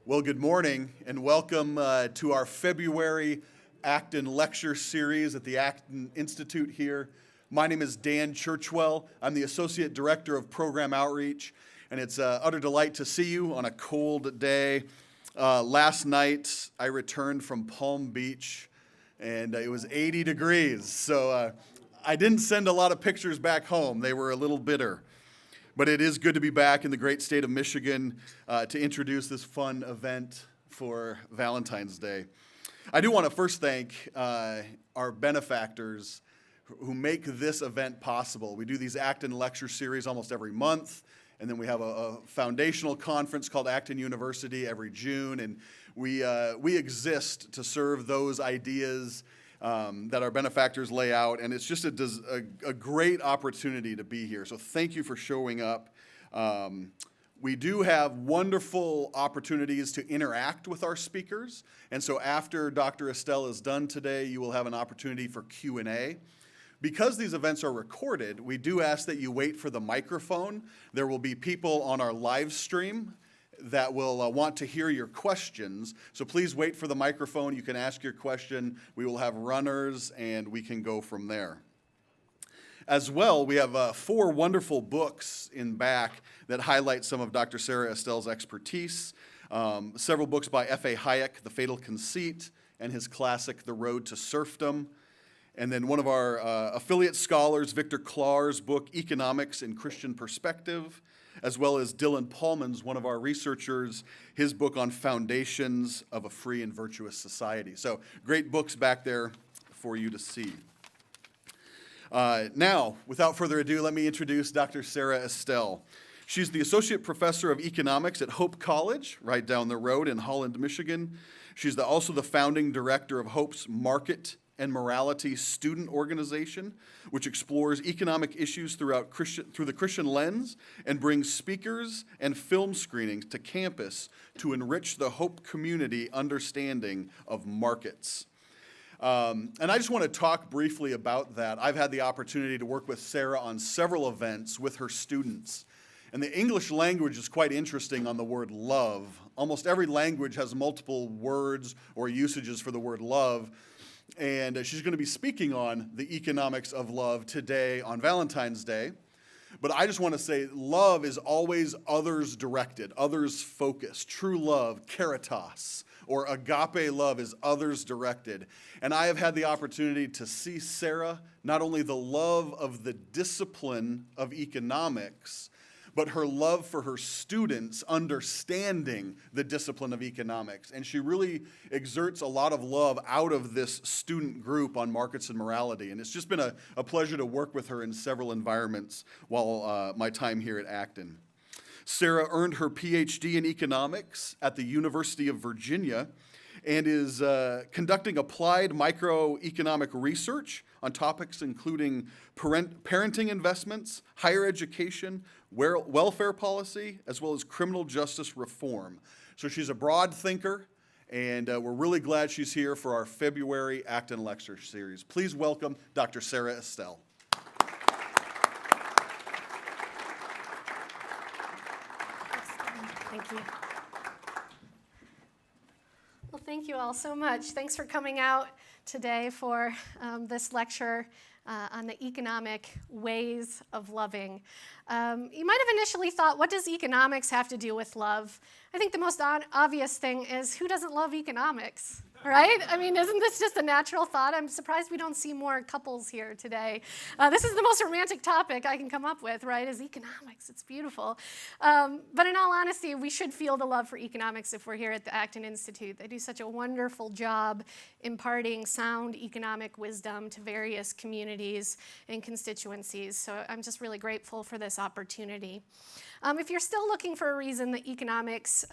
Well, good morning and welcome to our February Acton lecture series at the Acton Institute here. My name is Dan Churchwell. I'm the Associate Director of Program Outreach, and it's an utter delight to see you on a cold day. Last night, I returned from Palm Beach, and it was 80 degrees, so I didn't send a lot of pictures back home. They were a little bitter. But it is good to be back in the great state of Michigan to introduce this fun event for Valentine's Day. I do want to first thank our benefactors who make this event possible. We do these Acton lecture series almost every month, and then we have a foundational conference called Acton University every June, and we exist to serve those ideas that our benefactors lay out, and it's just a great opportunity to be here. So thank you for showing up. We do have wonderful opportunities to interact with our speakers, and so after Dr. Estelle is done today, you will have an opportunity for Q&A. Because these events are recorded, we do ask that you wait for the microphone. There will be people on our live stream that will want to hear your questions. So please wait for the microphone. You can ask your question. We will have runners, and we can go from there. As well, we have 4 wonderful books in back that highlight some of Dr. Sarah Estelle's expertise. Several books by F.A. Hayek, The Fatal Conceit, and his classic, The Road to Serfdom. And then one of our affiliate scholars, Victor Clar's book, Economics in Christian Perspective, as well as Dylan Paulman's, one of our researchers, his book on Foundations of a Free and Virtuous Society. So great books back there for you to see. Now, without further ado, let me introduce Dr. Sarah Estelle. She's the Associate Professor of Economics at Hope College, right down the road in Holland, Michigan. She's also the founding director of Hope's Market and Morality student organization, which explores economic issues through the Christian lens and brings speakers and film screenings to campus to enrich the Hope community understanding of markets. And I just want to talk briefly about that. I've had the opportunity to work with Sarah on several events with her students. And the English language is quite interesting on the word love. Almost every language has multiple words or usages for the word love. And she's going to be speaking on the economics of love today on Valentine's Day. But I just want to say love is always others-directed, others-focused. True love, caritas, or agape love is others-directed. And I have had the opportunity to see Sarah, not only the love of the discipline of economics, but her love for her students understanding the discipline of economics. And she really exerts a lot of love out of this student group on markets and morality. And it's just been a pleasure to work with her in several environments while my time here at Acton. Sarah earned her Ph.D. in economics at the University of Virginia and is conducting applied microeconomic research on topics including parenting investments, higher education, welfare policy, as well as criminal justice reform. So she's a broad thinker, and we're really glad she's here for our February Acton Lecture Series. Please welcome Dr. Sarah Estelle. Thank you. Well, thank you all so much. Thanks for coming out today for this lecture on the economic ways of loving. You might have initially thought, what does economics have to do with love? I think the most obvious thing is, who doesn't love economics, right? I mean, isn't this just a natural thought? I'm surprised we don't see more couples here today. This is the most romantic topic I can come up with, right, is economics. It's beautiful. But in all honesty, we should feel the love for economics if we're here at the Acton Institute. They do such a wonderful job imparting sound economic wisdom to various communities and constituencies. So I'm just really grateful for this opportunity. If you're still looking for a reason that economics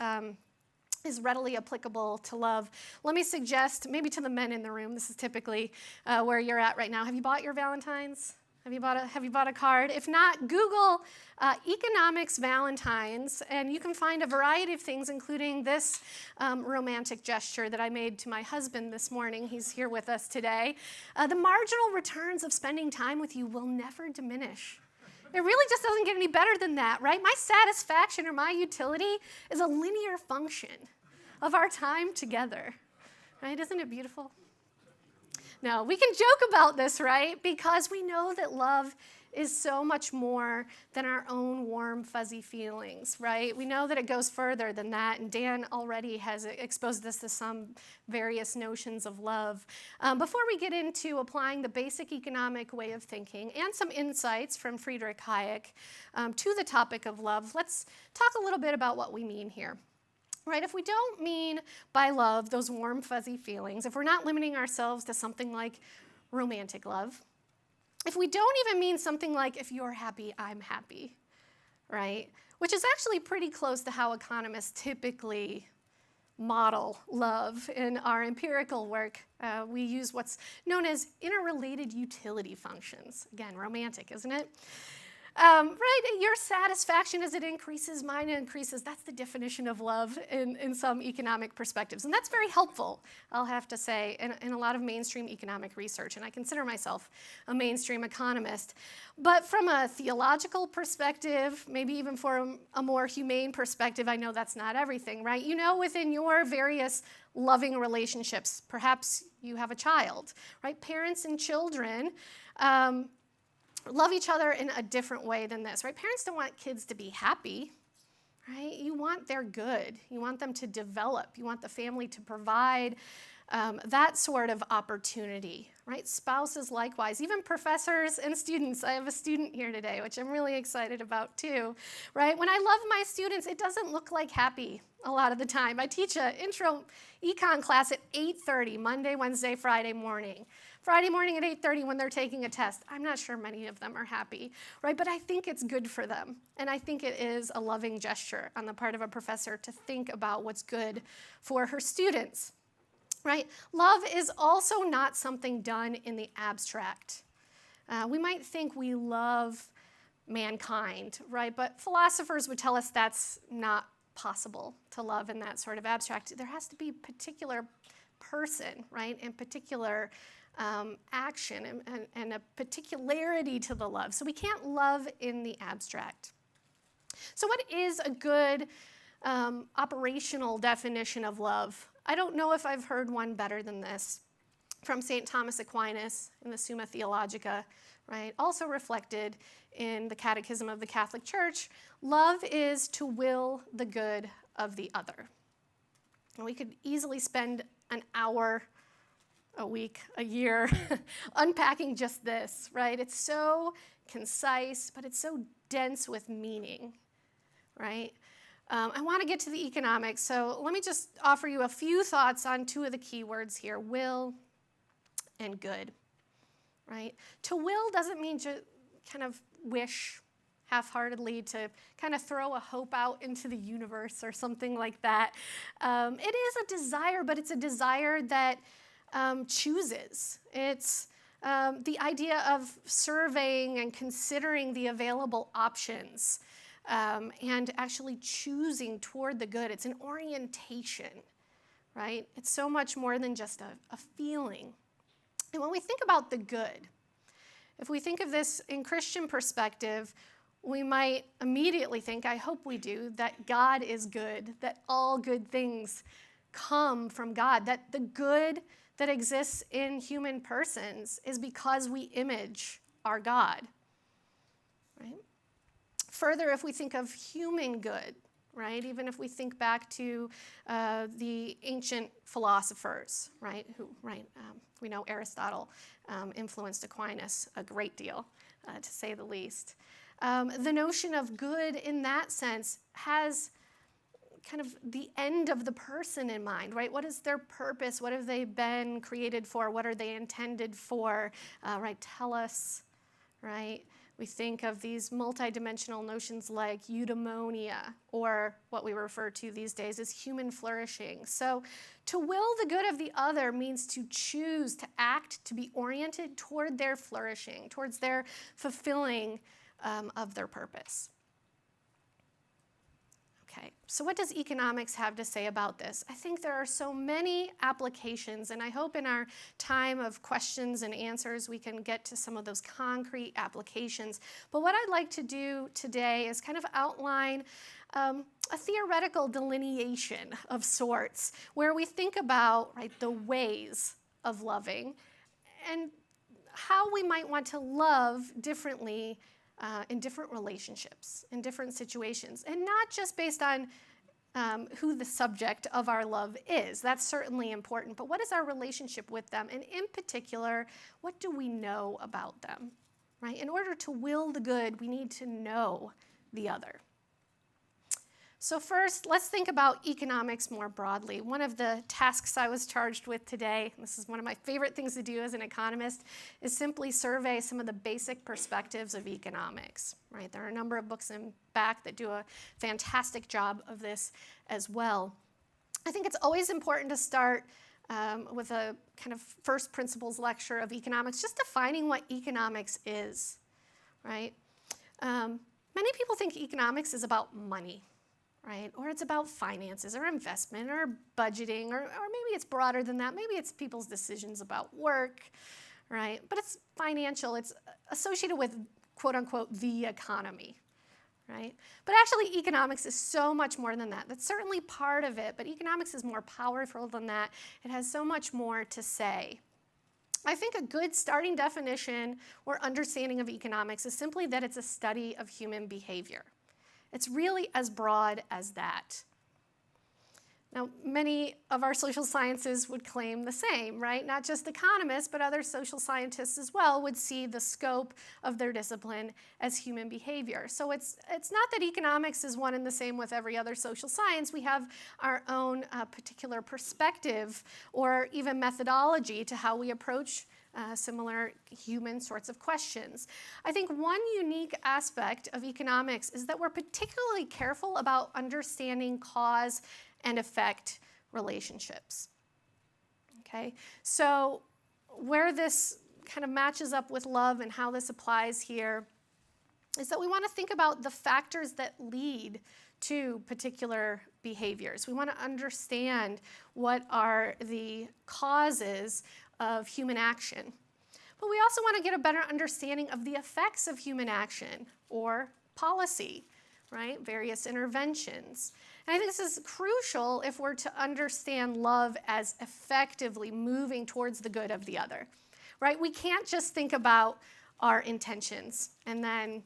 is readily applicable to love, let me suggest, maybe to the men in the room, this is typically where you're at right now. Have you bought your Valentines? Have you bought a card? If not, Google economics Valentines, and you can find a variety of things, including this romantic gesture that I made to my husband this morning. He's here with us today. The marginal returns of spending time with you will never diminish. It really just doesn't get any better than that, right? My satisfaction or my utility is a linear function. of our time together. Right? Isn't it beautiful? No, we can joke about this, right? Because we know that love is so much more than our own warm, fuzzy feelings, right? We know that it goes further than that, and Dan already has exposed us to some various notions of love. Before we get into applying the basic economic way of thinking and some insights from Friedrich Hayek to the topic of love, let's talk a little bit about what we mean here. Right, if we don't mean by love those warm, fuzzy feelings, if we're not limiting ourselves to something like romantic love, if we don't even mean something like, if you're happy, I'm happy, right? Which is actually pretty close to how economists typically model love in our empirical work. We use what's known as interrelated utility functions. Again, romantic, isn't it? Right, your satisfaction as it increases, mine increases. That's the definition of love in some economic perspectives. And that's very helpful, I'll have to say, in a lot of mainstream economic research. And I consider myself a mainstream economist. But from a theological perspective, maybe even for a more humane perspective, I know that's not everything, right? You know, within your various loving relationships, perhaps you have a child, right? Parents and children love each other in a different way than this, right? Parents don't want kids to be happy, right? You want their good. You want them to develop. You want the family to provide that sort of opportunity, right? Spouses likewise, even professors and students. I have a student here today, which I'm really excited about too, right? When I love my students, it doesn't look like happy a lot of the time. I teach an intro econ class at 8:30, Monday, Wednesday, Friday morning. Friday morning at 8:30 when they're taking a test. I'm not sure many of them are happy, right? But I think it's good for them. And I think it is a loving gesture on the part of a professor to think about what's good for her students, right? Love is also not something done in the abstract. We might think we love mankind, right? But philosophers would tell us that's not possible to love in that sort of abstract. There has to be a particular person, right? And particular action and a particularity to the love. So we can't love in the abstract. So what is a good operational definition of love? I don't know if I've heard one better than this from St. Thomas Aquinas in the Summa Theologica, right? Also reflected in the Catechism of the Catholic Church. Love is to will the good of the other. And we could easily spend an hour, a week, a year, unpacking just this, right? It's so concise, but it's so dense with meaning, right? I want to get to the economics, so let me just offer you a few thoughts on two of the key words here, will and good, right? To will doesn't mean to kind of wish half-heartedly, to kind of throw a hope out into the universe or something like that. It is a desire, but it's a desire that chooses. It's the idea of surveying and considering the available options and actually choosing toward the good. It's an orientation, right? It's so much more than just a feeling. And when we think about the good, if we think of this in Christian perspective, we might immediately think, I hope we do, that God is good, that all good things come from God, that the good that exists in human persons is because we image our God, right? Further, if we think of human good, right, even if we think back to the ancient philosophers, right, we know Aristotle influenced Aquinas a great deal, to say the least. The notion of good in that sense has kind of the end of the person in mind, right? What is their purpose? What have they been created for? What are they intended for? Right? Telos, right? We think of these multidimensional notions like eudaimonia, or what we refer to these days as human flourishing. So to will the good of the other means to choose, to act, to be oriented toward their flourishing, towards their fulfilling of their purpose. Okay, so what does economics have to say about this? I think there are so many applications, and I hope in our time of questions and answers we can get to some of those concrete applications. But what I'd like to do today is kind of outline a theoretical delineation of sorts where we think about, right, the ways of loving and how we might want to love differently in different relationships, in different situations, and not just based on who the subject of our love is. That's certainly important, but what is our relationship with them? And in particular, what do we know about them, right? In order to will the good, we need to know the other. So first, let's think about economics more broadly. One of the tasks I was charged with today, and this is one of my favorite things to do as an economist, is simply survey some of the basic perspectives of economics, right? There are a number of books in back that do a fantastic job of this as well. I think it's always important to start with a kind of first principles lecture of economics, just defining what economics is, right? Many people think economics is about money, right? Or it's about finances or investment or budgeting, or maybe it's broader than that. Maybe it's people's decisions about work, right? But it's financial. It's associated with, quote unquote, the economy, right? But actually, economics is so much more than that. That's certainly part of it, but economics is more powerful than that. It has so much more to say. I think a good starting definition or understanding of economics is simply that it's a study of human behavior. It's really as broad as that. Now, many of our social sciences would claim the same, right? Not just economists, but other social scientists as well would see the scope of their discipline as human behavior. So it's not that economics is one and the same with every other social science. We have our own particular perspective or even methodology to how we approach similar human sorts of questions. I think one unique aspect of economics is that we're particularly careful about understanding cause and effect relationships. Okay, so where this kind of matches up with love and how this applies here is that we want to think about the factors that lead to particular behaviors. We want to understand what are the causes of human action. But we also want to get a better understanding of the effects of human action or policy, right? Various interventions. And I think this is crucial if we're to understand love as effectively moving towards the good of the other, right? We can't just think about our intentions and then,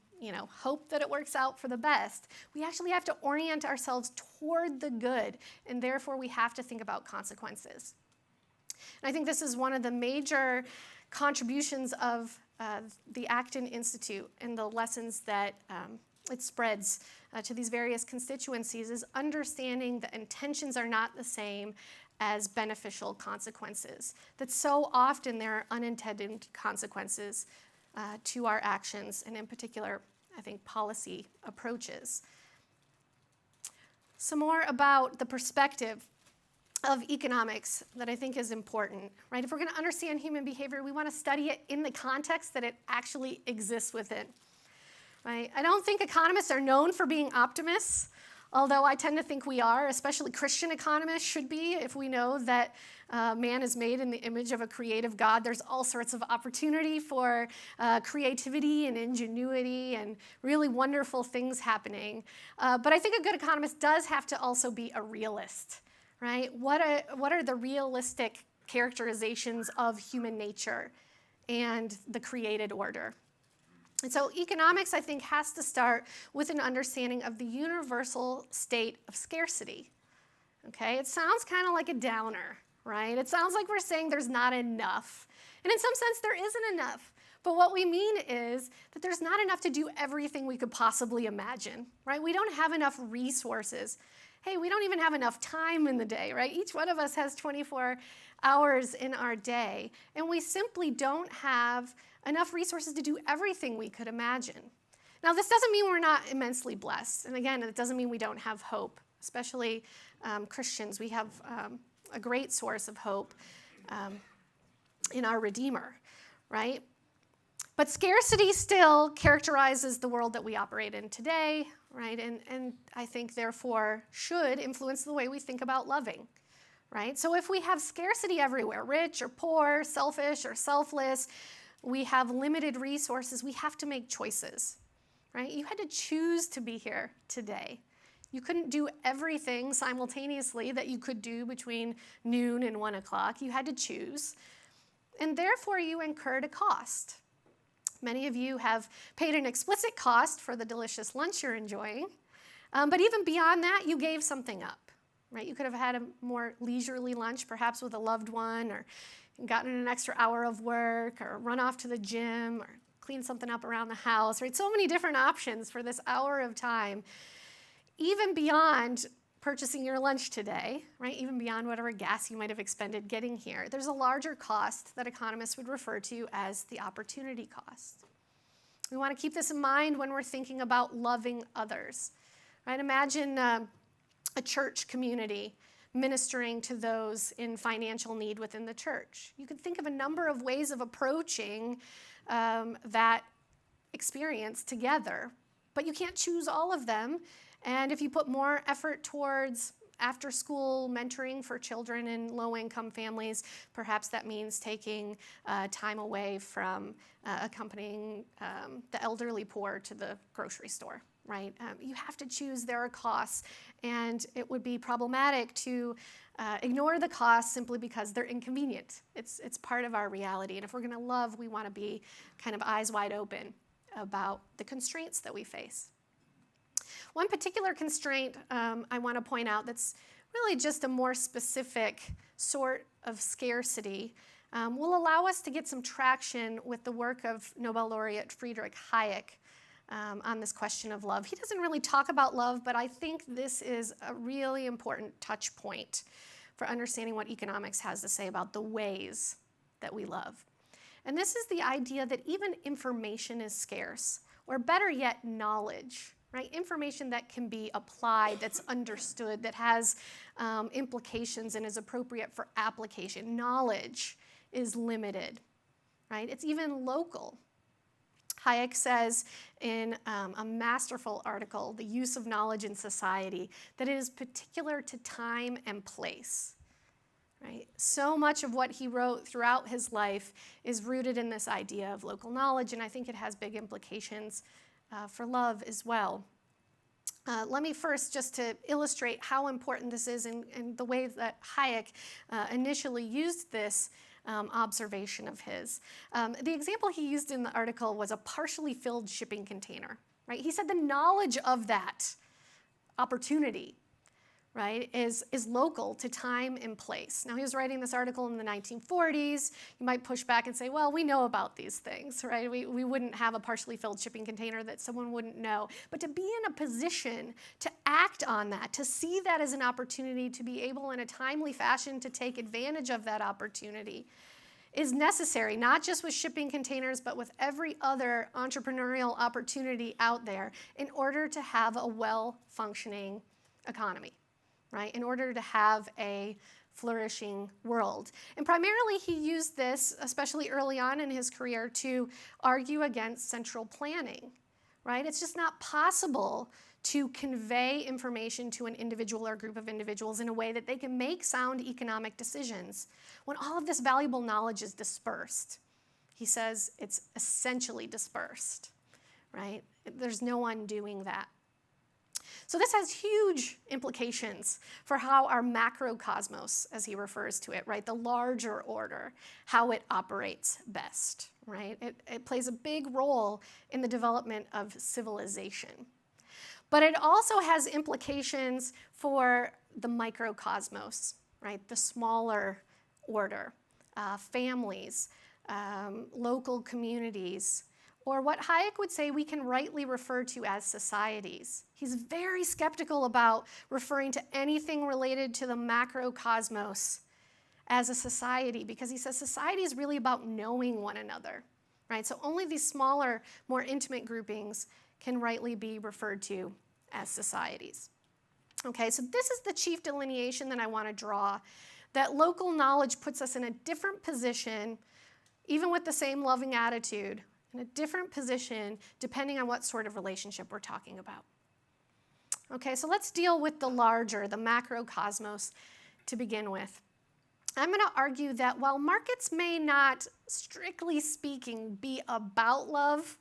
hope that it works out for the best. We actually have to orient ourselves toward the good, and therefore we have to think about consequences. And I think this is one of the major contributions of the Acton Institute and the lessons that it spreads to these various constituencies is understanding that intentions are not the same as beneficial consequences. That so often there are unintended consequences to our actions, and in particular, I think, policy approaches. Some more about the perspective of economics that I think is important, right? If we're going to understand human behavior, we want to study it in the context that it actually exists within, right? I don't think economists are known for being optimists, although I tend to think we are, especially Christian economists should be. If we know that man is made in the image of a creative God, there's all sorts of opportunity for creativity and ingenuity and really wonderful things happening. But I think a good economist does have to also be a realist, right? What are the realistic characterizations of human nature and the created order? And so economics, I think, has to start with an understanding of the universal state of scarcity. Okay, it sounds kind of like a downer, right? It sounds like we're saying there's not enough. And in some sense, there isn't enough. But what we mean is that there's not enough to do everything we could possibly imagine, right? We don't have enough resources. Hey, we don't even have enough time in the day, right? Each one of us has 24 hours in our day, and we simply don't have enough resources to do everything we could imagine. Now, this doesn't mean we're not immensely blessed. And again, it doesn't mean we don't have hope, especially Christians. We have a great source of hope in our Redeemer, right? But scarcity still characterizes the world that we operate in today, right? And I think, therefore, should influence the way we think about loving, right? So if we have scarcity everywhere, rich or poor, selfish or selfless, we have limited resources, we have to make choices, right? You had to choose to be here today. You couldn't do everything simultaneously that you could do between noon and 1 o'clock. You had to choose. And therefore, you incurred a cost. Many of you have paid an explicit cost for the delicious lunch you're enjoying. But even beyond that, you gave something up, right? You could have had a more leisurely lunch, perhaps with a loved one, or gotten an extra hour of work, or run off to the gym, or clean something up around the house, right? So many different options for this hour of time. Even beyond purchasing your lunch today, right? Even beyond whatever gas you might have expended getting here, there's a larger cost that economists would refer to as the opportunity cost. We want to keep this in mind when we're thinking about loving others, right? Imagine a church community ministering to those in financial need within the church. You could think of a number of ways of approaching that experience together, but you can't choose all of them. And if you put more effort towards after-school mentoring for children in low-income families, perhaps that means taking time away from accompanying the elderly poor to the grocery store, right? You have to choose. There are costs, and it would be problematic to ignore the costs simply because they're inconvenient. It's part of our reality, and if we're going to love, we want to be kind of eyes wide open about the constraints that we face. One particular constraint I want to point out that's really just a more specific sort of scarcity will allow us to get some traction with the work of Nobel laureate Friedrich Hayek on this question of love. He doesn't really talk about love, but I think this is a really important touch point for understanding what economics has to say about the ways that we love. And this is the idea that even information is scarce, or better yet, knowledge. Right? Information that can be applied, that's understood, that has implications and is appropriate for application. Knowledge is limited, right? It's even local. Hayek says in a masterful article, The Use of Knowledge in Society, that it is particular to time and place. Right? So much of what he wrote throughout his life is rooted in this idea of local knowledge, and I think it has big implications for love as well. Let me first, just to illustrate how important this is and the way that Hayek initially used this observation of his. The example he used in the article was a partially filled shipping container. Right? He said the knowledge of that opportunity, right, is local to time and place. Now, he was writing this article in the 1940s. You might push back and say, well, we know about these things, right? We wouldn't have a partially filled shipping container that someone wouldn't know. But to be in a position to act on that, to see that as an opportunity, to be able in a timely fashion to take advantage of that opportunity is necessary, not just with shipping containers, but with every other entrepreneurial opportunity out there in order to have a well-functioning economy. Right, in order to have a flourishing world. And primarily he used this, especially early on in his career, to argue against central planning. Right? It's just not possible to convey information to an individual or group of individuals in a way that they can make sound economic decisions when all of this valuable knowledge is dispersed. He says it's essentially dispersed. Right? There's no undoing that. So this has huge implications for how our macrocosmos, as he refers to it, right, the larger order, how it operates best, right? It plays a big role in the development of civilization. But it also has implications for the microcosmos, right, the smaller order, families, local communities, or what Hayek would say we can rightly refer to as societies. He's very skeptical about referring to anything related to the macrocosmos as a society because he says society is really about knowing one another, right? So only these smaller, more intimate groupings can rightly be referred to as societies. Okay, so this is the chief delineation that I want to draw, that local knowledge puts us in a different position, even with the same loving attitude, in a different position depending on what sort of relationship we're talking about. Okay, so let's deal with the larger, the macrocosmos to begin with. I'm going to argue that while markets may not, strictly speaking, be about love,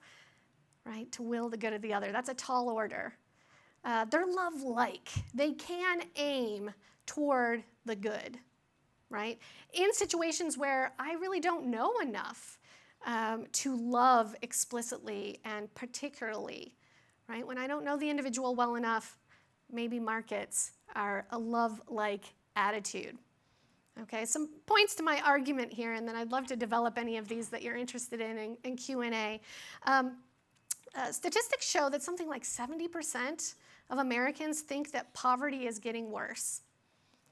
right, to will the good of the other, that's a tall order. they're love-like. They can aim toward the good, right? In situations where I really don't know enough to love explicitly and particularly, right? When I don't know the individual well enough, maybe markets are a love-like attitude. Okay, some points to my argument here, and then I'd love to develop any of these that you're interested in Q&A. Statistics show that something like 70% of Americans think that poverty is getting worse,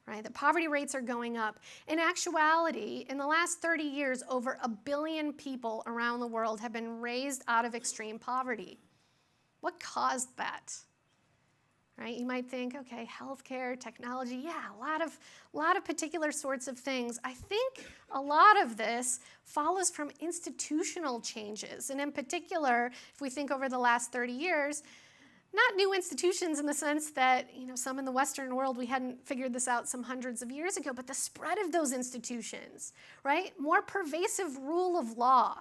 right? That poverty rates are going up. In actuality, in the last 30 years, over 1 billion people around the world have been raised out of extreme poverty. What caused that? Right? You might think, okay, healthcare, technology, yeah, a lot of particular sorts of things. I think a lot of this follows from institutional changes. And in particular, if we think over the last 30 years, not new institutions in the sense that, some in the Western world, we hadn't figured this out some hundreds of years ago, but the spread of those institutions, right? More pervasive rule of law,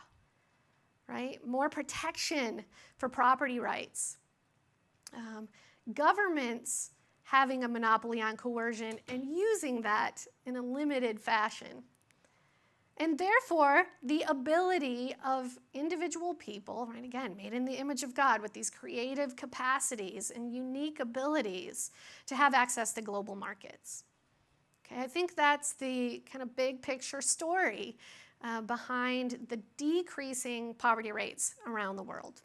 right? More protection for property rights. Governments having a monopoly on coercion and using that in a limited fashion. And therefore, the ability of individual people, right, again, made in the image of God with these creative capacities and unique abilities to have access to global markets. Okay, I think that's the kind of big picture story behind the decreasing poverty rates around the world.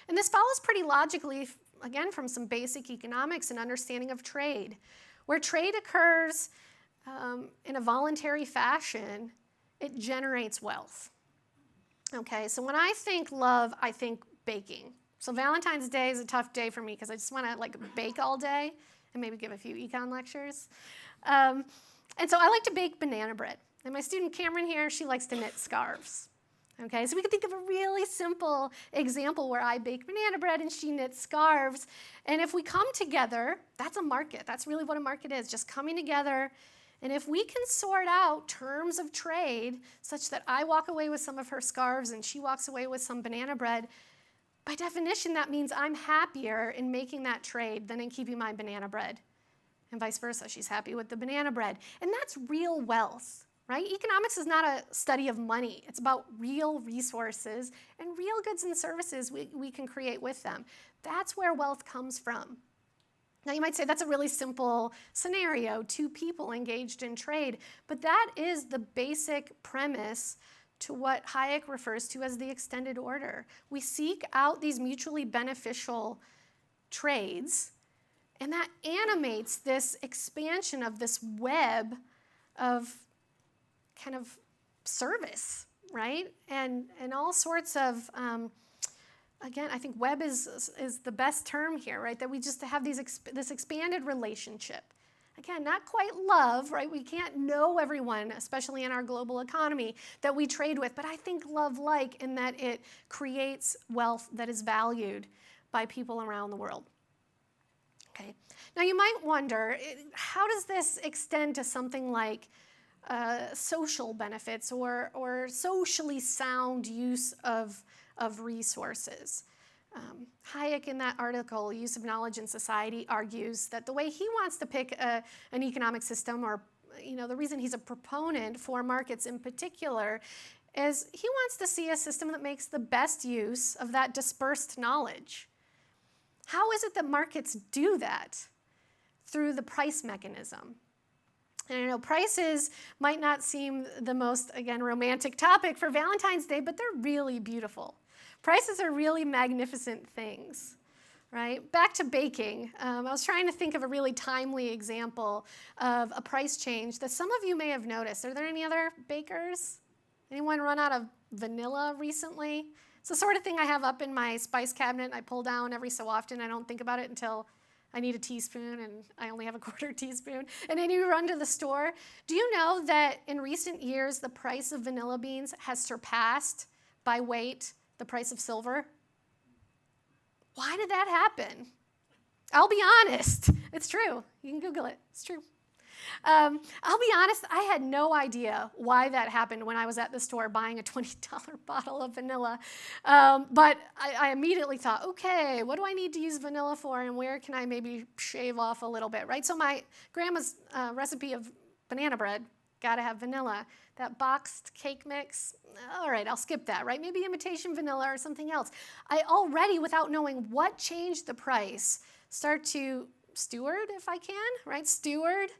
And this follows pretty logically, again, from some basic economics and understanding of trade. Where trade occurs in a voluntary fashion, it generates wealth. Okay, so when I think love, I think baking. So Valentine's Day is a tough day for me because I just want to bake all day and maybe give a few econ lectures. And so I like to bake banana bread. And my student Cameron here, she likes to knit scarves. Okay, so we can think of a really simple example where I bake banana bread and she knits scarves. And if we come together, that's a market. That's really what a market is, just coming together. And if we can sort out terms of trade such that I walk away with some of her scarves and she walks away with some banana bread, by definition, that means I'm happier in making that trade than in keeping my banana bread. And vice versa, she's happy with the banana bread. And that's real wealth. Right? Economics is not a study of money. It's about real resources and real goods and services we can create with them. That's where wealth comes from. Now you might say that's a really simple scenario, two people engaged in trade, but that is the basic premise to what Hayek refers to as the extended order. We seek out these mutually beneficial trades, and that animates this expansion of this web of kind of service, right? And all sorts of, again, I think web is the best term here, right? That we just have this expanded relationship. Again, not quite love, right? We can't know everyone, especially in our global economy, that we trade with, but I think love-like in that it creates wealth that is valued by people around the world. Okay. Now you might wonder, how does this extend to something like social benefits or socially sound use of resources? Hayek, in that article, Use of Knowledge in Society, argues that the way he wants to pick an economic system, or the reason he's a proponent for markets in particular, is he wants to see a system that makes the best use of that dispersed knowledge. How is it that markets do that? Through the price mechanism. And I know prices might not seem the most, again, romantic topic for Valentine's Day, but they're really beautiful. Prices are really magnificent things, right? Back to baking. I was trying to think of a really timely example of a price change that some of you may have noticed. Are there any other bakers? Anyone run out of vanilla recently? It's the sort of thing I have up in my spice cabinet. I pull down every so often. I don't think about it until I need a teaspoon, and I only have a quarter teaspoon. And then you run to the store. Do you know that in recent years, the price of vanilla beans has surpassed, by weight, the price of silver? Why did that happen? I'll be honest. It's true. You can Google it. It's true. I'll be honest, I had no idea why that happened when I was at the store buying a $20 bottle of vanilla. But I immediately thought, okay, what do I need to use vanilla for, and where can I maybe shave off a little bit, right? So my grandma's recipe of banana bread, gotta have vanilla. That boxed cake mix, all right, I'll skip that, right? Maybe imitation vanilla or something else. I already, without knowing what changed the price, start to steward, if I can, right? Steward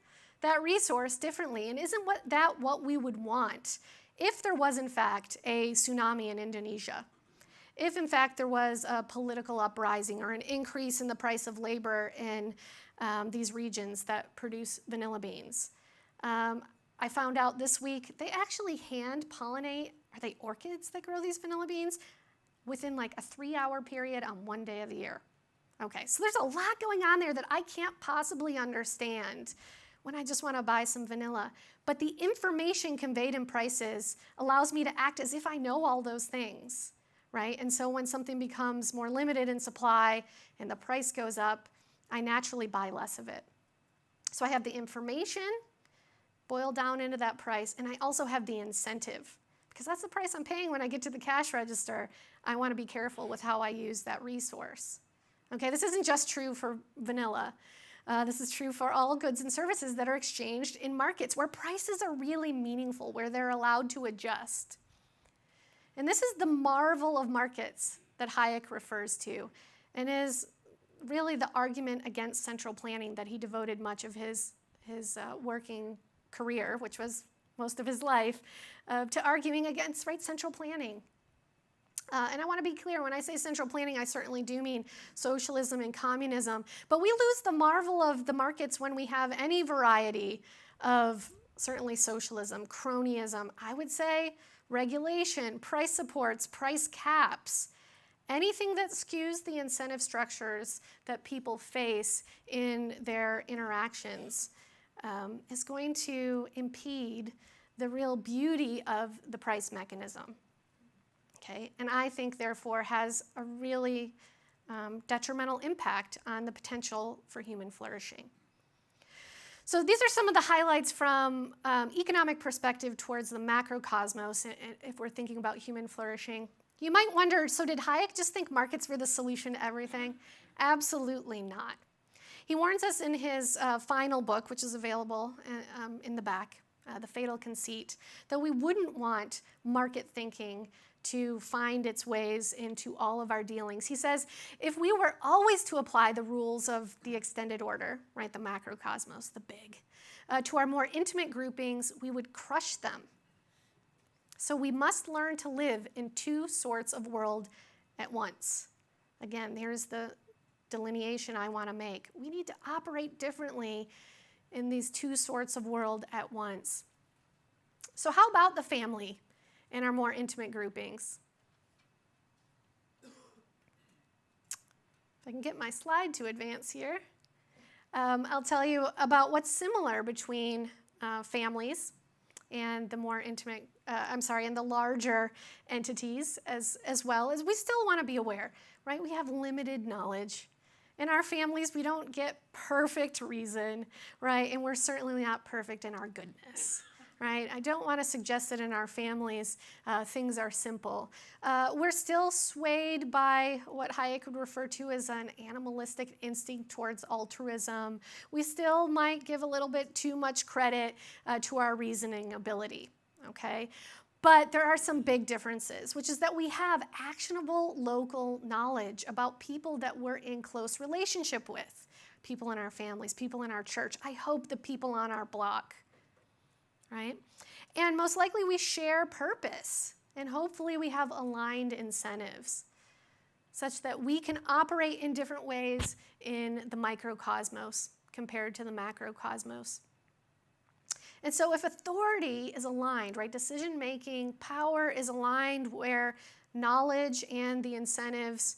that resource differently. And isn't that what we would want if there was, in fact, a tsunami in Indonesia? If, in fact, there was a political uprising or an increase in the price of labor in these regions that produce vanilla beans? I found out this week they actually hand pollinate, are they orchids that grow these vanilla beans? Within like a 3-hour period on one day of the year. Okay, so there's a lot going on there that I can't possibly understand when I just want to buy some vanilla. But the information conveyed in prices allows me to act as if I know all those things, right? And so when something becomes more limited in supply and the price goes up, I naturally buy less of it. So I have the information boiled down into that price, and I also have the incentive, because that's the price I'm paying when I get to the cash register. I want to be careful with how I use that resource. Okay, this isn't just true for vanilla. This is true for all goods and services that are exchanged in markets where prices are really meaningful, where they're allowed to adjust. And this is the marvel of markets that Hayek refers to, and is really the argument against central planning that he devoted much of his working career, which was most of his life, to arguing against central planning. And I want to be clear, when I say central planning, I certainly do mean socialism and communism. But we lose the marvel of the markets when we have any variety of certainly socialism, cronyism, I would say regulation, price supports, price caps, anything that skews the incentive structures that people face in their interactions is going to impede the real beauty of the price mechanism. Okay? And I think, therefore, has a really detrimental impact on the potential for human flourishing. So these are some of the highlights from economic perspective towards the macrocosmos, if we're thinking about human flourishing. You might wonder, so did Hayek just think markets were the solution to everything? Absolutely not. He warns us in his final book, which is available in the back, The Fatal Conceit, that we wouldn't want market thinking to find its ways into all of our dealings. He says, if we were always to apply the rules of the extended order, right, the macrocosmos, the big, to our more intimate groupings, we would crush them. So we must learn to live in two sorts of world at once. Again, here's the delineation I want to make. We need to operate differently in these two sorts of world at once. So how about the family and our more intimate groupings? If I can get my slide to advance here, I'll tell you about what's similar between families and the more intimate, and the larger entities as well. As we still want to be aware, right? We have limited knowledge. In our families, we don't get perfect reason, right? And we're certainly not perfect in our goodness, right? I don't want to suggest that in our families things are simple. We're still swayed by what Hayek would refer to as an animalistic instinct towards altruism. We still might give a little bit too much credit to our reasoning ability, okay? But there are some big differences, which is that we have actionable local knowledge about people that we're in close relationship with, people in our families, people in our church. I hope the people on our block, right? And most likely we share purpose, and hopefully we have aligned incentives such that we can operate in different ways in the microcosmos compared to the macrocosmos. And so if authority is aligned, right, decision-making, power is aligned where knowledge and the incentives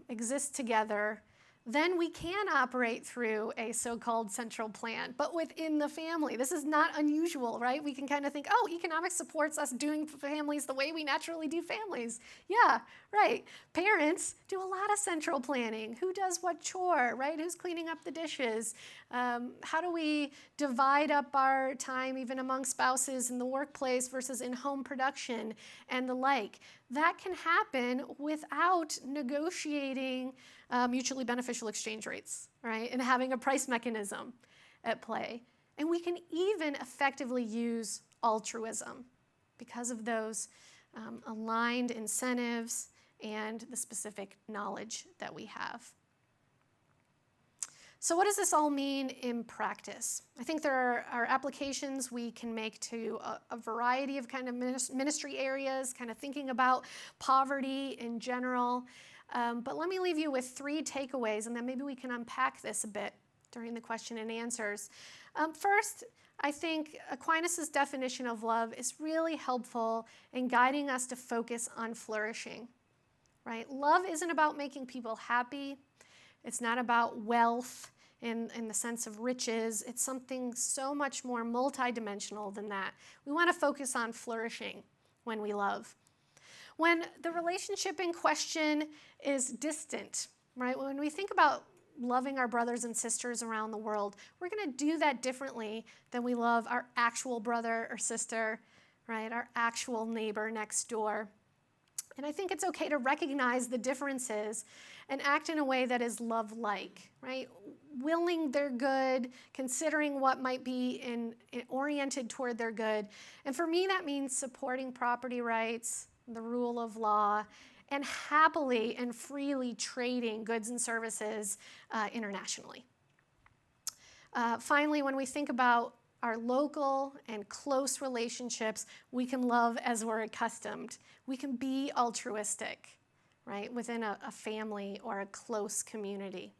exist together, then we can operate through a so-called central plan, but within the family. This is not unusual, right? We can kind of think, oh, economics supports us doing families the way we naturally do families. Yeah, right. Parents do a lot of central planning. Who does what chore, right? Who's cleaning up the dishes? How do we divide up our time even among spouses in the workplace versus in home production and the like? That can happen without negotiating mutually beneficial exchange rates, right? And having a price mechanism at play. And we can even effectively use altruism because of those aligned incentives and the specific knowledge that we have. So what does this all mean in practice? I think there are applications we can make to a variety of kind of ministry areas, kind of thinking about poverty in general. But let me leave you with 3 takeaways, and then maybe we can unpack this a bit during the question and answers. First, I think Aquinas' definition of love is really helpful in guiding us to focus on flourishing, right? Love isn't about making people happy. It's not about wealth in the sense of riches. It's something so much more multidimensional than that. We want to focus on flourishing when we love. When the relationship in question is distant, right? When we think about loving our brothers and sisters around the world, we're going to do that differently than we love our actual brother or sister, right? Our actual neighbor next door. And I think it's okay to recognize the differences and act in a way that is love-like, right? Willing their good, considering what might be oriented toward their good. And for me, that means supporting property rights, the rule of law, and happily and freely trading goods and services internationally. Finally, when we think about our local and close relationships, we can love as we're accustomed. We can be altruistic, right, within a family or a close community.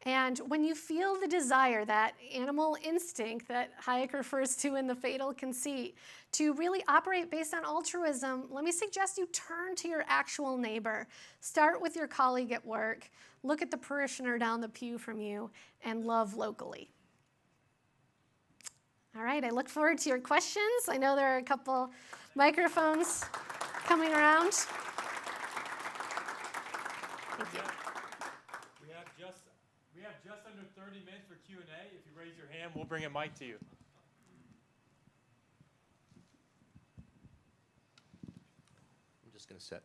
And when you feel the desire, that animal instinct that Hayek refers to in The Fatal Conceit, to really operate based on altruism, let me suggest you turn to your actual neighbor. Start with your colleague at work, look at the parishioner down the pew from you, and love locally. All right, I look forward to your questions. I know there are a couple microphones coming around. Thank you. We have just under 30 minutes for Q&A. If you raise your hand, we'll bring a mic to you. I'm just going to sit.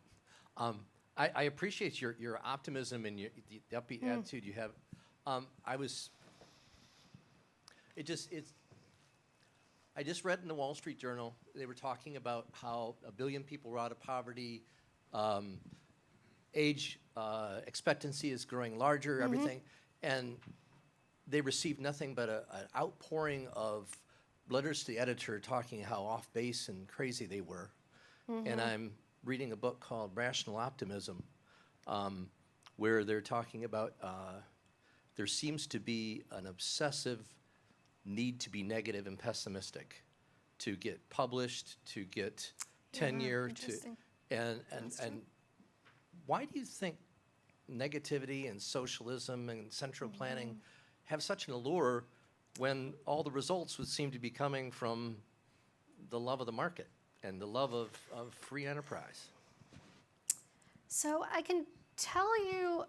I appreciate your optimism and the upbeat attitude you have. I just read in the Wall Street Journal, they were talking about how 1 billion people were out of poverty, age expectancy is growing larger, everything, and they received nothing but an outpouring of letters to the editor talking how off base and crazy they were. And I'm reading a book called Rational Optimism, where they're talking about there seems to be an obsessive need to be negative and pessimistic, to get published, to get tenure, and why do you think negativity and socialism and central planning have such an allure when all the results would seem to be coming from the love of the market and the love of free enterprise? So I can tell you,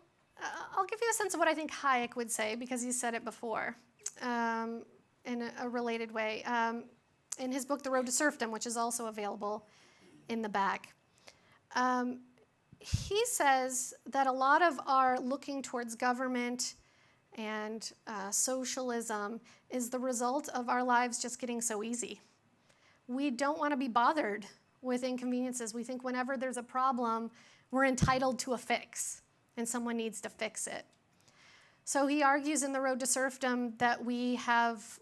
I'll give you a sense of what I think Hayek would say, because he said it before in a related way. In his book, The Road to Serfdom, which is also available in the back. He says that a lot of our looking towards government and socialism is the result of our lives just getting so easy. We don't want to be bothered with inconveniences. We think whenever there's a problem, we're entitled to a fix, and someone needs to fix it. So he argues in The Road to Serfdom that we have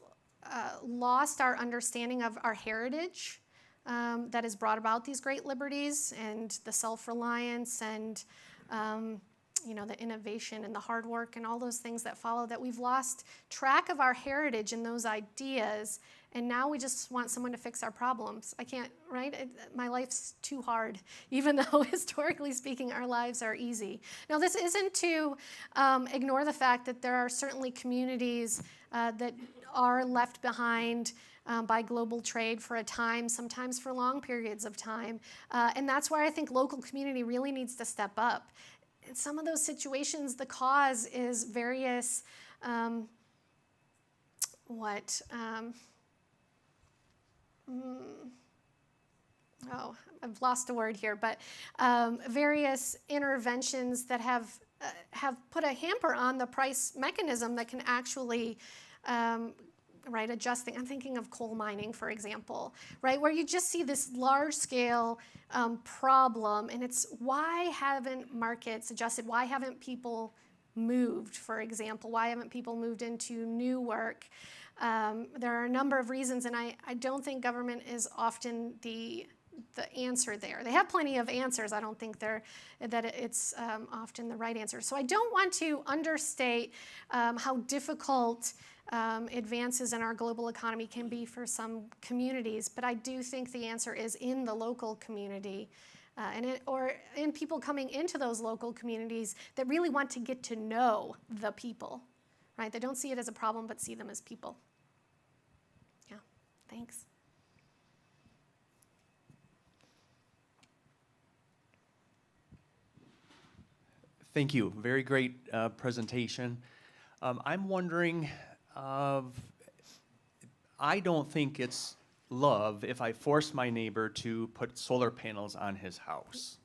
lost our understanding of our heritage that has brought about these great liberties and the self-reliance and the innovation and the hard work and all those things that follow, that we've lost track of our heritage and those ideas, and now we just want someone to fix our problems. I can't, right? My life's too hard, even though historically speaking, our lives are easy. Now, this isn't to ignore the fact that there are certainly communities that are left behind by global trade for a time, sometimes for long periods of time. And that's where I think local community really needs to step up. In some of those situations, the cause is various, I've lost a word here, but various interventions that have put a hamper on the price mechanism that can actually adjusting. I'm thinking of coal mining, for example, right, where you just see this large-scale problem, and it's why haven't markets adjusted? Why haven't people moved, for example? Why haven't people moved into new work? There are a number of reasons, and I don't think government is often the answer there. They have plenty of answers. I don't think that it's often the right answer. So I don't want to understate how difficult advances in our global economy can be for some communities, but I do think the answer is in the local community, or in people coming into those local communities that really want to get to know the people, right? They don't see it as a problem, but see them as people. Yeah, thanks. Thank you. Very great presentation. I'm wondering, I don't think it's love if I force my neighbor to put solar panels on his house.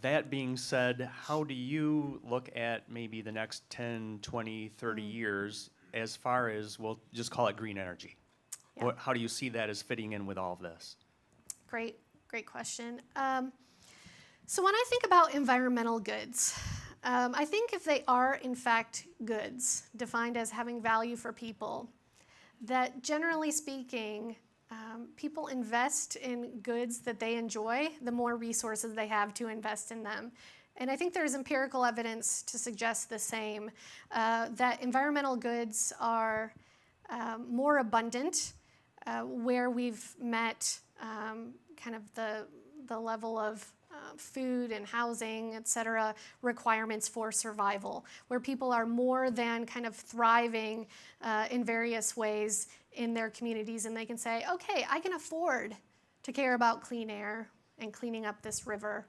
That being said, how do you look at maybe the next 10, 20, 30 years as far as, we'll just call it green energy? Yeah. How do you see that as fitting in with all of this? Great question. So when I think about environmental goods, I think if they are in fact goods, defined as having value for people, that generally speaking, people invest in goods that they enjoy, the more resources they have to invest in them. And I think there's empirical evidence to suggest the same, that environmental goods are more abundant where we've met kind of the level of food and housing, et cetera, requirements for survival, where people are more than kind of thriving in various ways in their communities, and they can say, okay, I can afford to care about clean air and cleaning up this river.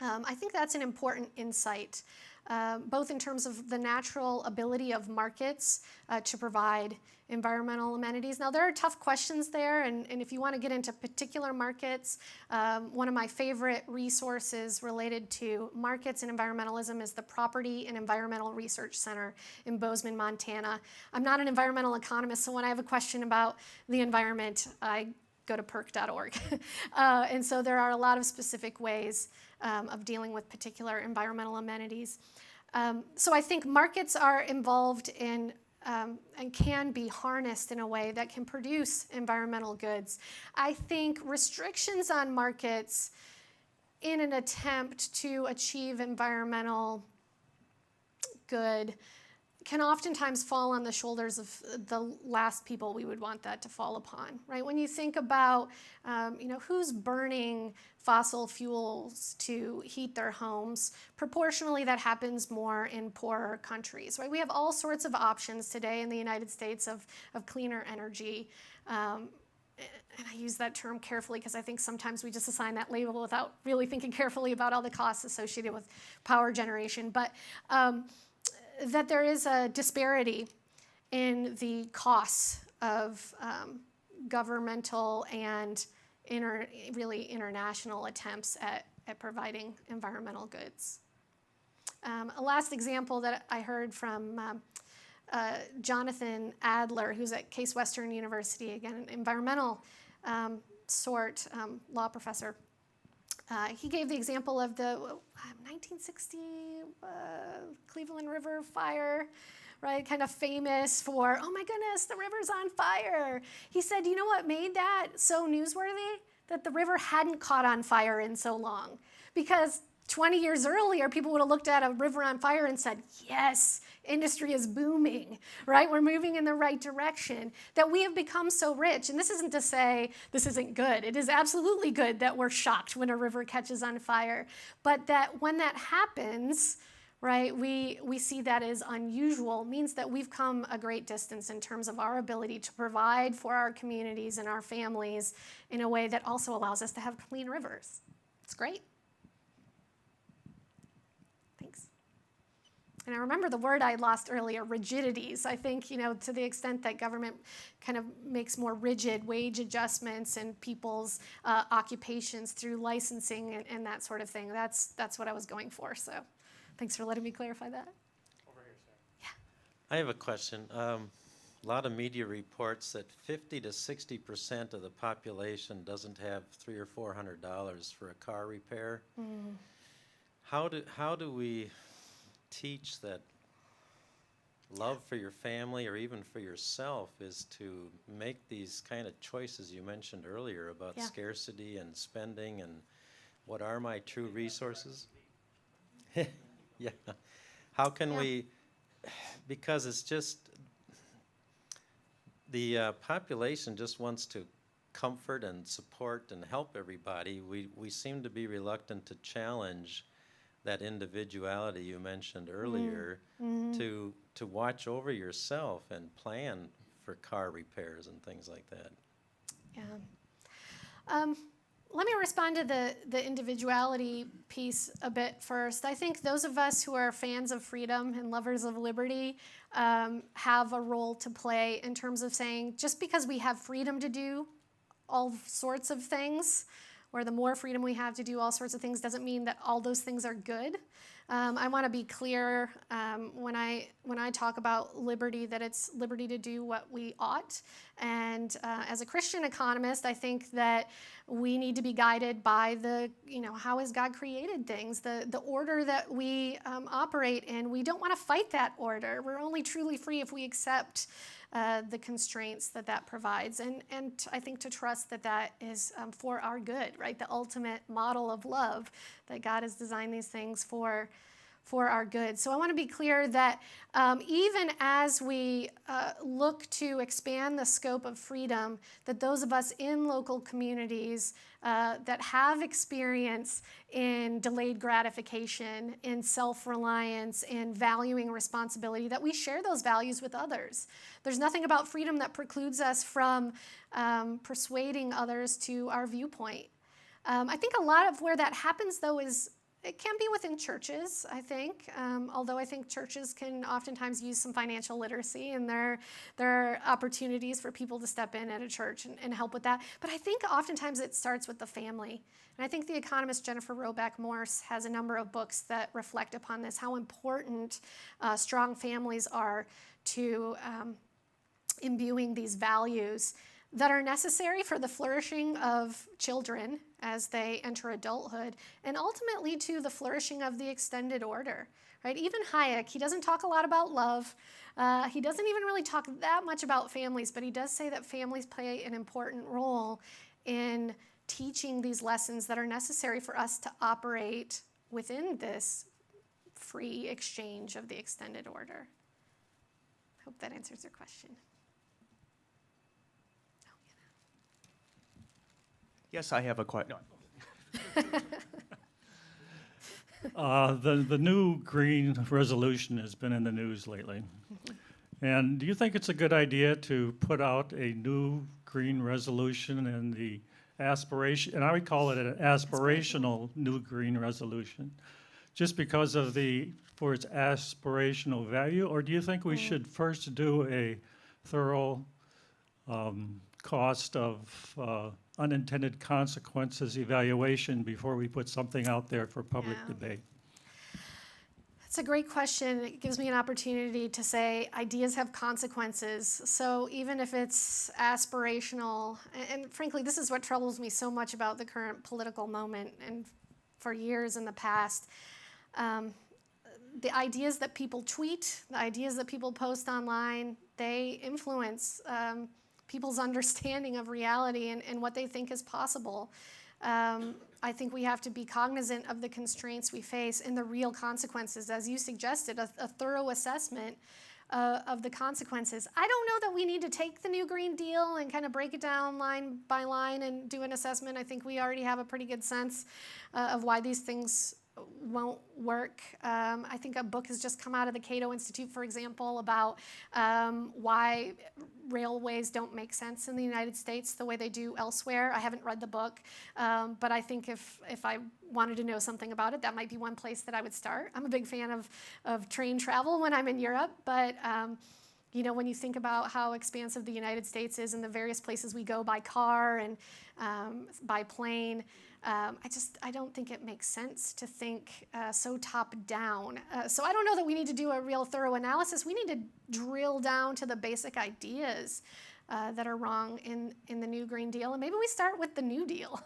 I think that's an important insight, both in terms of the natural ability of markets to provide environmental amenities. Now, there are tough questions there, and if you want to get into particular markets, one of my favorite resources related to markets and environmentalism is the Property and Environmental Research Center in Bozeman, Montana. I'm not an environmental economist, so when I have a question about the environment, I go to perc.org. And so there are a lot of specific ways of dealing with particular environmental amenities. So I think markets are involved in and can be harnessed in a way that can produce environmental goods. I think restrictions on markets in an attempt to achieve environmental good can oftentimes fall on the shoulders of the last people we would want that to fall upon, right? When you think about, who's burning fossil fuels to heat their homes, proportionally that happens more in poorer countries, right? We have all sorts of options today in the United States of cleaner energy. And I use that term carefully because I think sometimes we just assign that label without really thinking carefully about all the costs associated with power generation. But that there is a disparity in the costs of governmental and really international attempts at providing environmental goods. A last example that I heard from Jonathan Adler, who's at Case Western University, again, an environmental law professor. He gave the example of the 1960 Cleveland River fire, right? Kind of famous for, oh my goodness, the river's on fire. He said, you know what made that so newsworthy? That the river hadn't caught on fire in so long. Because 20 years earlier, people would have looked at a river on fire and said, yes, industry is booming, right? We're moving in the right direction, that we have become so rich. And this isn't to say this isn't good. It is absolutely good that we're shocked when a river catches on fire. But that when that happens, right, we see that as unusual, means that we've come a great distance in terms of our ability to provide for our communities and our families in a way that also allows us to have clean rivers. It's great. Thanks. And I remember the word I lost earlier, rigidities. I think, to the extent that government kind of makes more rigid wage adjustments and people's occupations through licensing and that sort of thing, that's what I was going for. So thanks for letting me clarify that. Over here, sir. I have a question. A lot of media reports that 50 to 60% of the population doesn't have $300 or $400 for a car repair. How do we teach that love for your family or even for yourself is to make these kind of choices you mentioned earlier about scarcity and spending and what are my true resources? Yeah. How can we, because it's just, the population just wants to comfort and support and help everybody. We seem to be reluctant to challenge that individuality you mentioned earlier, to watch over yourself and plan for car repairs and things like that. Yeah. Let me respond to the individuality piece a bit first. I think those of us who are fans of freedom and lovers of liberty have a role to play in terms of saying, just because we have freedom to do all sorts of things, or the more freedom we have to do all sorts of things, doesn't mean that all those things are good. I want to be clear when I talk about liberty, that it's liberty to do what we ought. And as a Christian economist, I think that we need to be guided by how has God created things, the order that we operate in. We don't want to fight that order. We're only truly free if we accept the constraints that provides. And I think to trust that is for our good, right? The ultimate model of love, that God has designed these things for our good. So I want to be clear that even as we look to expand the scope of freedom, that those of us in local communities that have experience in delayed gratification, in self-reliance, in valuing responsibility, that we share those values with others. There's nothing about freedom that precludes us from persuading others to our viewpoint. I think a lot of where that happens, though, it can be within churches, I think, although I think churches can oftentimes use some financial literacy, and there are opportunities for people to step in at a church and help with that. But I think oftentimes it starts with the family. And I think the economist Jennifer Roback Morse has a number of books that reflect upon this, how important strong families are to imbuing these values that are necessary for the flourishing of children as they enter adulthood, and ultimately to the flourishing of the extended order, right? Even Hayek, he doesn't talk a lot about love. He doesn't even really talk that much about families, but he does say that families play an important role in teaching these lessons that are necessary for us to operate within this free exchange of the extended order. Hope that answers your question. Yes, I have a question. The new green resolution has been in the news lately. And do you think it's a good idea to put out a new green resolution and the aspiration, and I would call it an aspirational new green resolution, just because of for its aspirational value? Or do you think we should first do a thorough cost of unintended consequences evaluation before we put something out there for public debate? That's a great question. It gives me an opportunity to say ideas have consequences. So even if it's aspirational, and frankly, this is what troubles me so much about the current political moment and for years in the past, the ideas that people tweet, the ideas that people post online, they influence people's understanding of reality and what they think is possible. I think we have to be cognizant of the constraints we face and the real consequences, as you suggested, a thorough assessment of the consequences. I don't know that we need to take the new Green Deal and kind of break it down line by line and do an assessment. I think we already have a pretty good sense of why these things won't work. I think a book has just come out of the Cato Institute, for example, about why railways don't make sense in the United States the way they do elsewhere. I haven't read the book, but I think if I wanted to know something about it, that might be one place that I would start. I'm a big fan of train travel when I'm in Europe, but you know, when you think about how expansive the United States is and the various places we go by car and by plane, I don't think it makes sense to think so top down. So I don't know that we need to do a real thorough analysis. We need to drill down to the basic ideas that are wrong in the new Green Deal. And maybe we start with the New Deal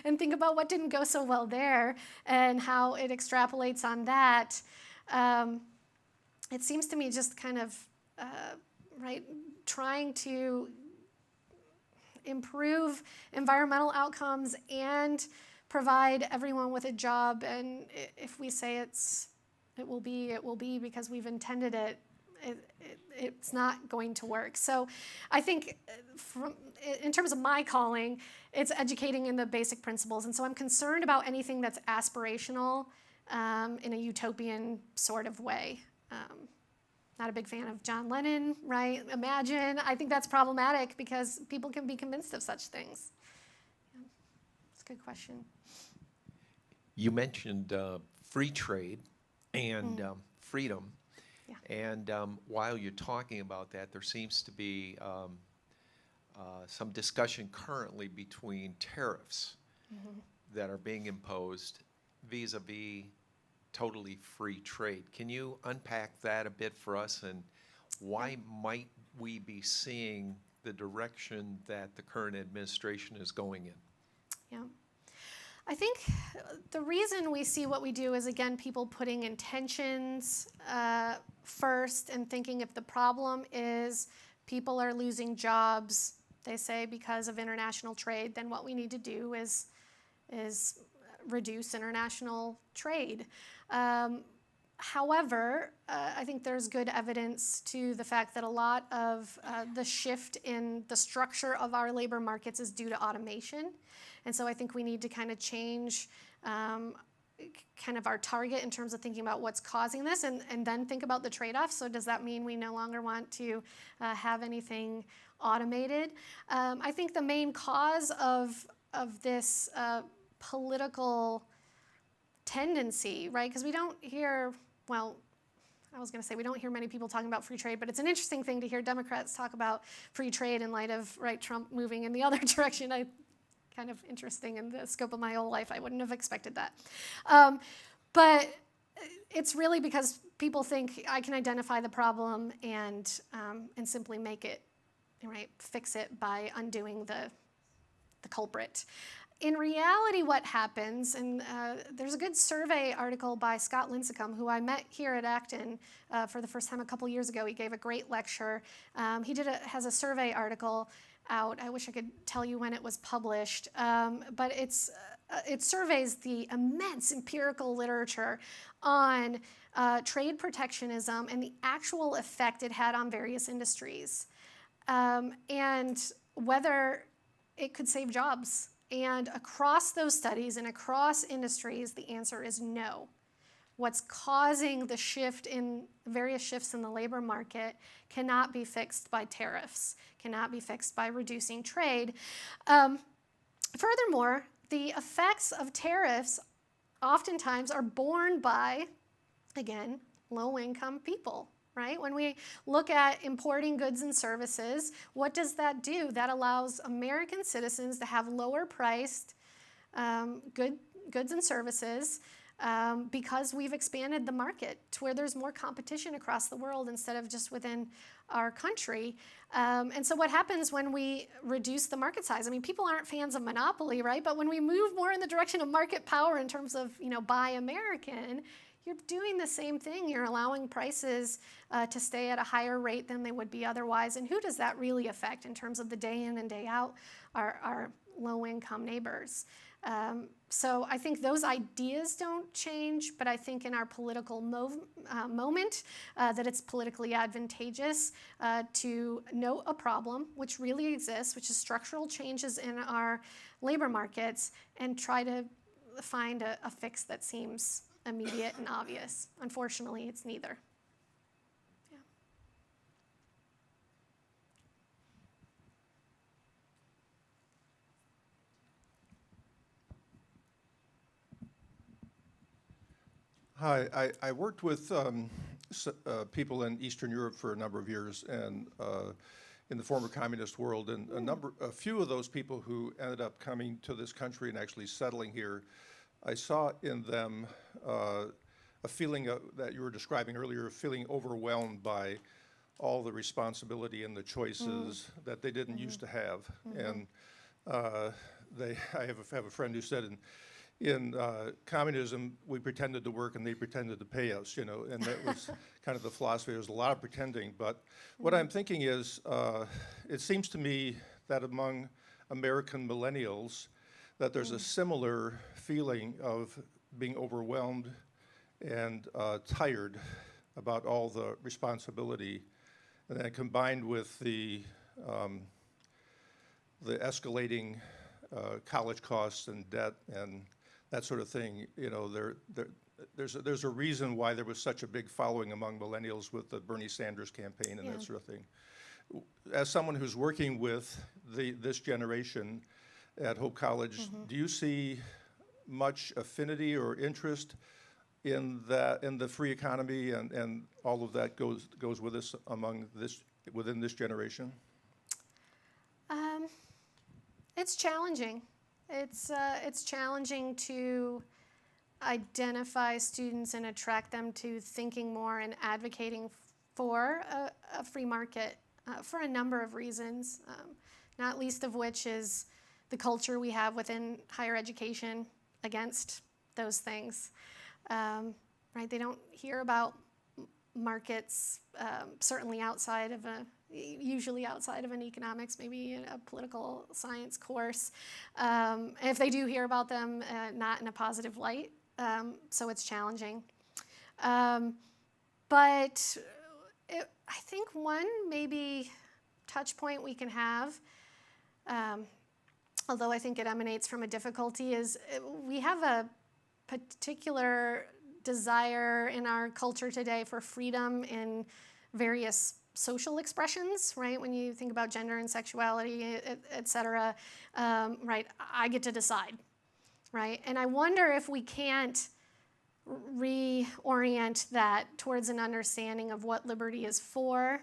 and think about what didn't go so well there and how it extrapolates on that. It seems to me just kind of, trying to improve environmental outcomes and provide everyone with a job. And if we say it will be because we've intended it, it's not going to work. So I think in terms of my calling, it's educating in the basic principles. And so I'm concerned about anything that's aspirational in a utopian sort of way. Not a big fan of John Lennon, right? Imagine. I think that's problematic because people can be convinced of such things. Yeah. It's a good question. You mentioned free trade and freedom. Yeah. And while you're talking about that, there seems to be some discussion currently between tariffs that are being imposed vis-a-vis totally free trade. Can you unpack that a bit for us, and why might we be seeing the direction that the current administration is going in? Yeah. I think the reason we see what we do is, again, people putting intentions first and thinking if the problem is people are losing jobs, they say, because of international trade, then what we need to do is reduce international trade. However, I think there's good evidence to the fact that a lot of the shift in the structure of our labor markets is due to automation. And so I think we need to kind of change kind of our target in terms of thinking about what's causing this and then think about the trade-offs. So does that mean we no longer want to have anything automated? I think the main cause of this political tendency, right? Because we don't hear, well, I was going to say we don't hear many people talking about free trade, but it's an interesting thing to hear Democrats talk about free trade in light of, right, Trump moving in the other direction. Kind of interesting in the scope of my whole life. I wouldn't have expected that. But it's really because people think I can identify the problem and simply make it, right, fix it by undoing the culprit. In reality, what happens, and there's a good survey article by Scott Lincecum, who I met here at Acton for the first time a couple years ago. He gave a great lecture. He has a survey article out. I wish I could tell you when it was published, but it surveys the immense empirical literature on trade protectionism and the actual effect it had on various industries, and whether it could save jobs. And across those studies and across industries, the answer is no. What's causing the various shifts in the labor market cannot be fixed by tariffs, cannot be fixed by reducing trade. Furthermore, the effects of tariffs oftentimes are borne by, again, low-income people. Right? When we look at importing goods and services, what does that do? That allows American citizens to have lower priced goods and services because we've expanded the market to where there's more competition across the world instead of just within our country. And so what happens when we reduce the market size? I mean, people aren't fans of monopoly, right? But when we move more in the direction of market power in terms of, Buy American, you're doing the same thing. You're allowing prices to stay at a higher rate than they would be otherwise. And who does that really affect in terms of the day in and day out? Our low-income neighbors. So I think those ideas don't change, but I think in our political moment that it's politically advantageous to note a problem, which really exists, which is structural changes in our labor markets, and try to find a fix that seems immediate and obvious. Unfortunately, it's neither. Yeah. Hi, I worked with people in Eastern Europe for a number of years, and in the former communist world, and a few of those people who ended up coming to this country and actually settling here, I saw in them a feeling that you were describing earlier, feeling overwhelmed by all the responsibility and the choices that they didn't used to have. And I have a friend who said, in communism, we pretended to work and they pretended to pay us, you know, and that was kind of the philosophy. There was a lot of pretending. But what I'm thinking is, it seems to me that among American millennials, that there's a similar feeling of being overwhelmed and tired about all the responsibility, and then combined with the escalating college costs and debt and that sort of thing. You know, there's a reason why there was such a big following among millennials with the Bernie Sanders campaign and that sort of thing. As someone who's working with this generation at Hope College, do you see much affinity or interest in the free economy and all of that goes with us within this generation? It's challenging. It's challenging to identify students and attract them to thinking more and advocating for a free market for a number of reasons, not least of which is the culture we have within higher education against those things. Right? They don't hear about markets, certainly usually outside of an economics, maybe a political science course. If they do hear about them, not in a positive light, so it's challenging. But I think one maybe touch point we can have, although I think it emanates from a difficulty, is we have a particular desire in our culture today for freedom in various social expressions, right? When you think about gender and sexuality, et cetera, right? I get to decide, right? And I wonder if we can't reorient that towards an understanding of what liberty is for.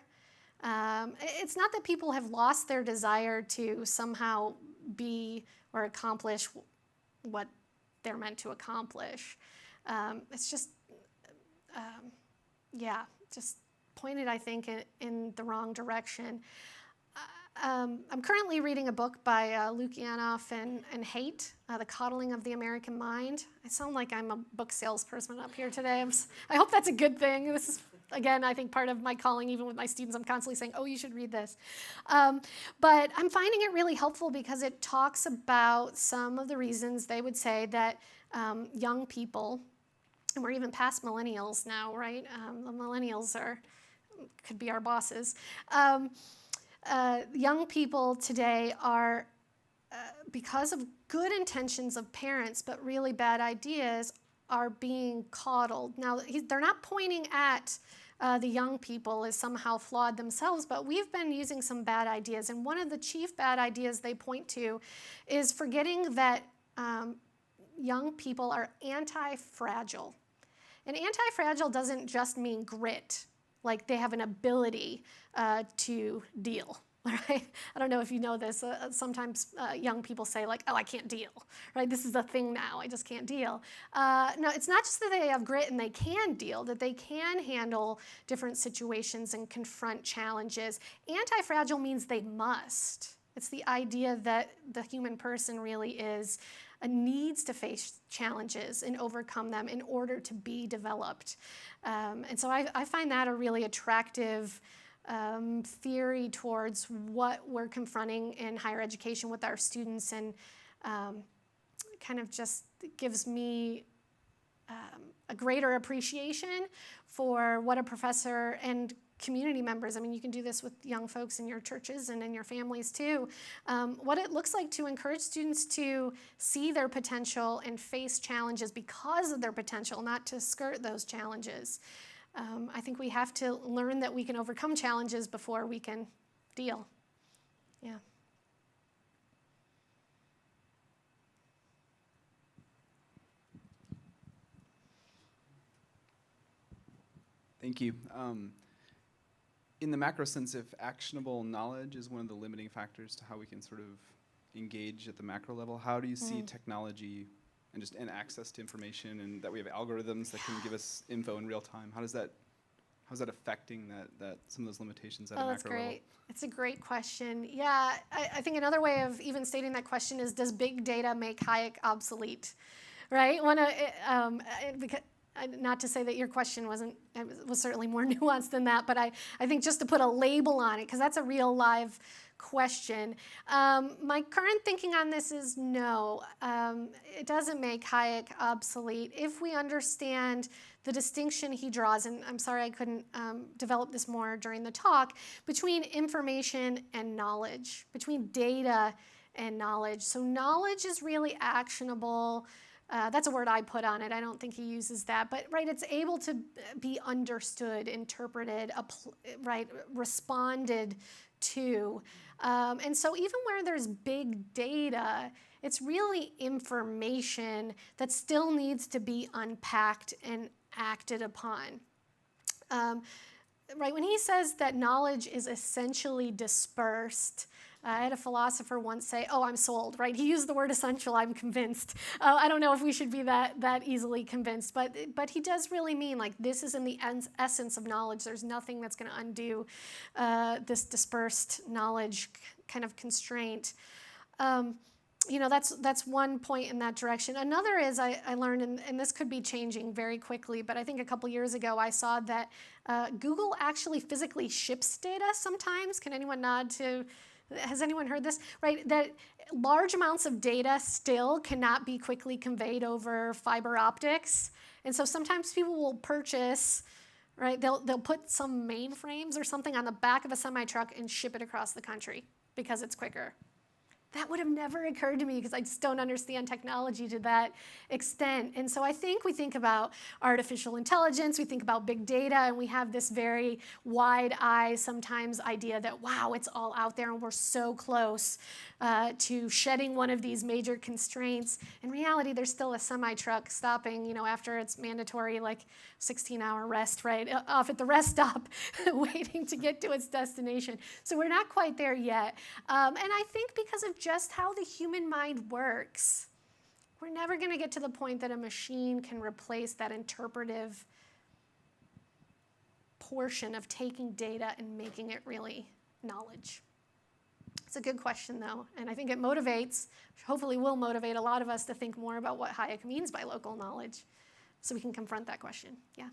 It's not that people have lost their desire to somehow be or accomplish what they're meant to accomplish. It's just, just pointed, I think, in the wrong direction. I'm currently reading a book by Lukianoff and Haidt, The Coddling of the American Mind. I sound like I'm a book salesperson up here today. I hope that's a good thing. This is, again, I think part of my calling, even with my students, I'm constantly saying, oh, you should read this. But I'm finding it really helpful because it talks about some of the reasons they would say that young people, and we're even past millennials now, right? The millennials could be our bosses. Young people today are, because of good intentions of parents, but really bad ideas, are being coddled. Now, they're not pointing at the young people as somehow flawed themselves, but we've been using some bad ideas. And one of the chief bad ideas they point to is forgetting that young people are anti-fragile. And anti-fragile doesn't just mean grit, like they have an ability to deal, right? I don't know if you know this. Sometimes young people say like, oh, I can't deal, right? This is a thing now, I just can't deal. No, it's not just that they have grit and they can deal, that they can handle different situations and confront challenges. Anti-fragile means they must. It's the idea that the human person really is needs to face challenges and overcome them in order to be developed. And so I find that a really attractive theory towards what we're confronting in higher education with our students, and kind of just gives me a greater appreciation for what a professor and community members, I mean, you can do this with young folks in your churches and in your families too, what it looks like to encourage students to see their potential and face challenges because of their potential, not to skirt those challenges. I think we have to learn that we can overcome challenges before we can deal. Yeah. Thank you. In the macro sense, if actionable knowledge is one of the limiting factors to how we can sort of engage at the macro level, how do you see technology and access to information, and that we have algorithms that can give us info in real time? How's that affecting that some of those limitations at a macro That's great. level? It's a great question. Yeah, I think another way of even stating that question is, does big data make Hayek obsolete? Right? Not to say that your question was certainly more nuanced than that, but I think just to put a label on it, because that's a real live question. My current thinking on this is no, it doesn't make Hayek obsolete. If we understand the distinction he draws, and I'm sorry I couldn't develop this more during the talk, between information and knowledge, between data and knowledge. So knowledge is really actionable. That's a word I put on it. I don't think he uses that. But right, it's able to be understood, interpreted, right, responded to. And so even where there's big data, it's really information that still needs to be unpacked and acted upon. Right, when he says that knowledge is essentially dispersed, I had a philosopher once say, "Oh, I'm sold." Right? He used the word essential. I'm convinced. I don't know if we should be that easily convinced, but he does really mean like this is in the essence of knowledge. There's nothing that's going to undo this dispersed knowledge kind of constraint. That's one point in that direction. Another is I learned, and this could be changing very quickly, but I think a couple years ago I saw that Google actually physically ships data sometimes. Can anyone nod to? Has anyone heard this? Right, that large amounts of data still cannot be quickly conveyed over fiber optics. And so sometimes people will purchase, right, they'll put some mainframes or something on the back of a semi-truck and ship it across the country because it's quicker. That would have never occurred to me because I just don't understand technology to that extent. And so I think we think about artificial intelligence, we think about big data, and we have this very wide eye sometimes idea that, wow, it's all out there and we're so close to shedding one of these major constraints. In reality, there's still a semi-truck stopping, after its mandatory 16-hour rest, right, off at the rest stop, waiting to get to its destination. So we're not quite there yet. And I think because of just how the human mind works, we're never going to get to the point that a machine can replace that interpretive portion of taking data and making it really knowledge. It's a good question, though, and I think it motivates, hopefully will motivate a lot of us to think more about what Hayek means by local knowledge so we can confront that question. Yeah.